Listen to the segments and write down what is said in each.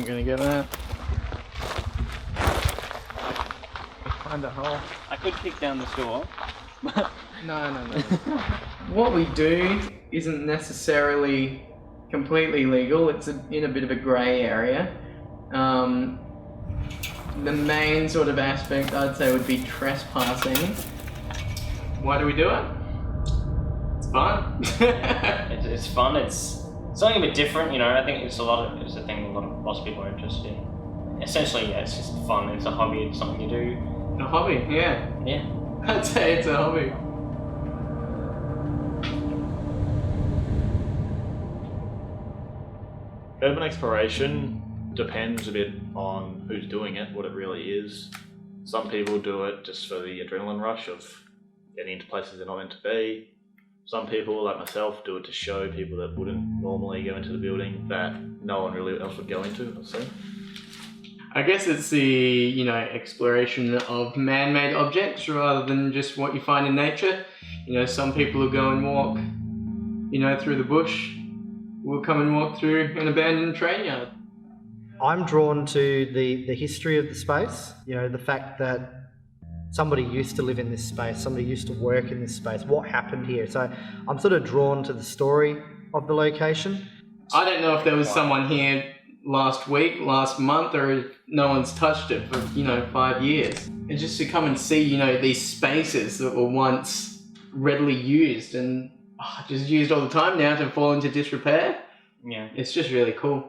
I'm gonna get that. Find a hole. I could kick down the door. No. What we do isn't necessarily completely legal. It's in a bit of a grey area. The main sort of aspect I'd say would be trespassing. Why do we do it? It's fun. It's fun. It's something a bit different, you know. I think it's a thing lots of people are interested in. Essentially, yeah, it's just fun. It's a hobby. It's something you do. A hobby, yeah. Yeah. I'd say it's a hobby. Urban exploration depends a bit on who's doing it, what it really is. Some people do it just for the adrenaline rush of getting into places they're not meant to be. Some people, like myself, do it to show people that wouldn't normally go into the building that no one really else would go into, I'd say. I guess it's the, exploration of man-made objects rather than just what you find in nature. Some people will go and walk, through the bush. We'll come and walk through an abandoned train yard. I'm drawn to the history of the space, the fact that somebody used to live in this space, somebody used to work in this space, what happened here. So I'm sort of drawn to the story of the location. I don't know if there was someone here last week, last month, or if no one's touched it for, 5 years. And just to come and see, these spaces that were once readily used and just used all the time now to fall into disrepair. Yeah. It's just really cool.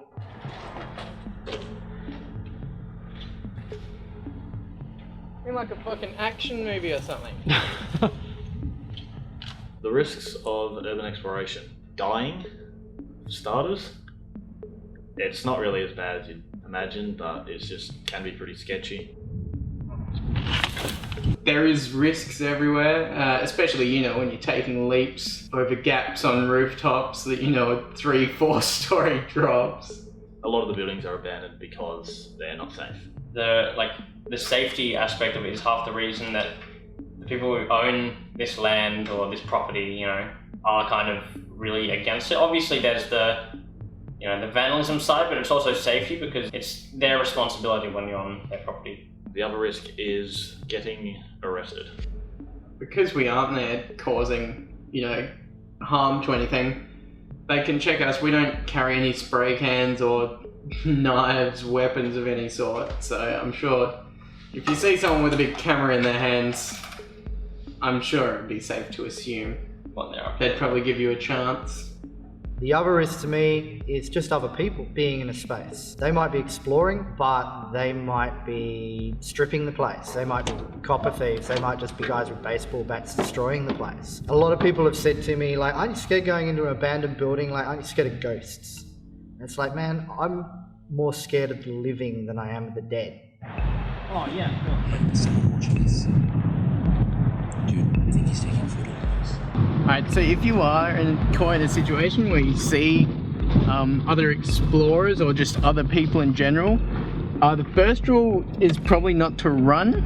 In like a fucking action movie or something. The risks of urban exploration. Dying, for starters. It's not really as bad as you'd imagine, but it just can be pretty sketchy. There is risks everywhere, especially, when you're taking leaps over gaps on rooftops that, are 3-4 story drops. A lot of the buildings are abandoned because they're not safe. The safety aspect of it is half the reason that the people who own this land or this property, are kind of really against it. Obviously there's the vandalism side, but it's also safety because it's their responsibility when you're on their property. The other risk is getting arrested. Because we aren't there causing, harm to anything, they can check us. We don't carry any spray cans or knives, weapons of any sort. So I'm sure if you see someone with a big camera in their hands, I'm sure it'd be safe to assume they'd probably give you a chance. The other risk to me is just other people being in a space. They might be exploring, but they might be stripping the place. They might be copper thieves. They might just be guys with baseball bats destroying the place. A lot of people have said to me, aren't you scared going into an abandoned building? Aren't you scared of ghosts? And it's like, man, I'm more scared of the living than I am of the dead. Oh, yeah. There's someone watching us. Dude, I think he's taking photos. Alright, so if you are caught in a situation where you see other explorers or just other people in general, the first rule is probably not to run,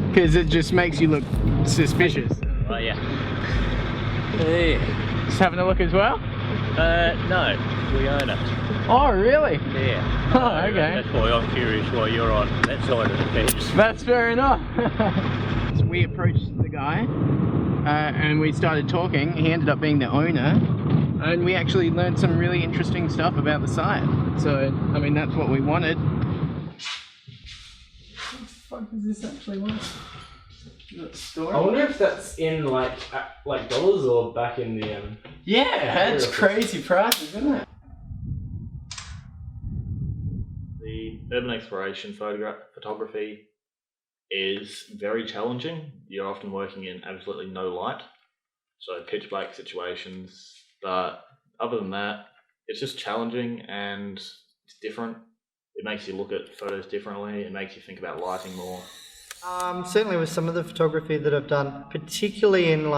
because it just makes you look suspicious. Oh, yeah. Hey. Just having a look as well? No, we own it. Oh, really? Yeah. Oh, okay. That's why I'm curious why you're on that side of the fence. That's fair enough. So we approached the guy and we started talking. He ended up being the owner, and we actually learned some really interesting stuff about the site. So, I mean, that's what we wanted. What the fuck is this actually worth? I wonder if that's in like dollars or back in the Yeah, that's crazy prices, isn't it? The urban exploration photography is very challenging. You're often working in absolutely no light, so pitch black situations, but other than that, it's just challenging and it's different. It makes you look at photos differently, it makes you think about lighting more. Certainly with some of the photography that I've done, particularly in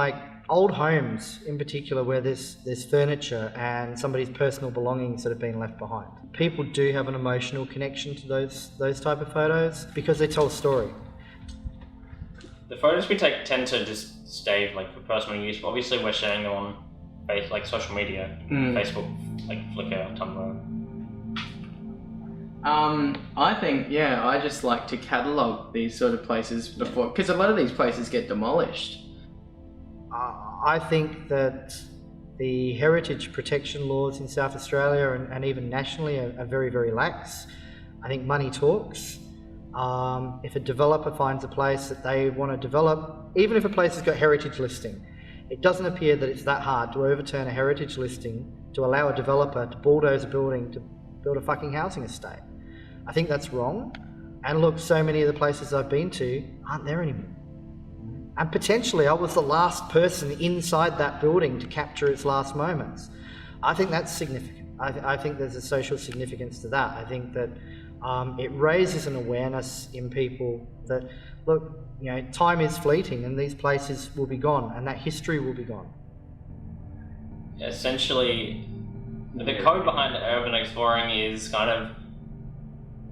old homes in particular where there's furniture and somebody's personal belongings that have been left behind. People do have an emotional connection to those type of photos because they tell a story. The photos we take tend to just stay for personal use, but obviously we're sharing them on social media, Facebook, Flickr, Tumblr. I think, I just like to catalogue these sort of places before, because a lot of these places get demolished. I think that the heritage protection laws in South Australia and even nationally are very, very lax. I think money talks. If a developer finds a place that they want to develop, even if a place has got heritage listing, it doesn't appear that it's that hard to overturn a heritage listing to allow a developer to bulldoze a building to build a fucking housing estate. I think that's wrong. And look, so many of the places I've been to aren't there anymore. And potentially I was the last person inside that building to capture its last moments. I think that's significant. I think there's a social significance to that. I think that it raises an awareness in people that, look, time is fleeting and these places will be gone and that history will be gone. Essentially, the code behind urban exploring is kind of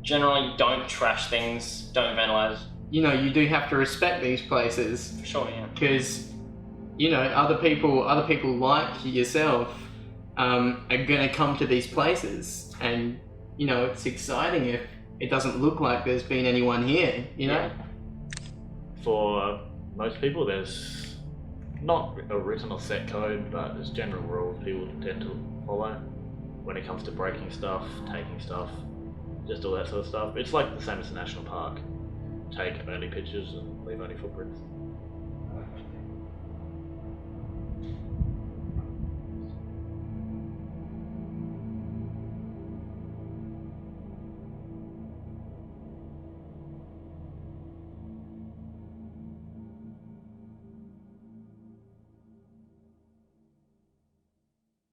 generally don't trash things, don't vandalize. You do have to respect these places. Sure, yeah. Because, other people like yourself are going to come to these places, and it's exciting if it doesn't look like there's been anyone here. For most people, there's not a written or set code, but there's general rules people tend to follow when it comes to breaking stuff, taking stuff, just all that sort of stuff. It's like the same as a national park. Take only pictures and leave only footprints.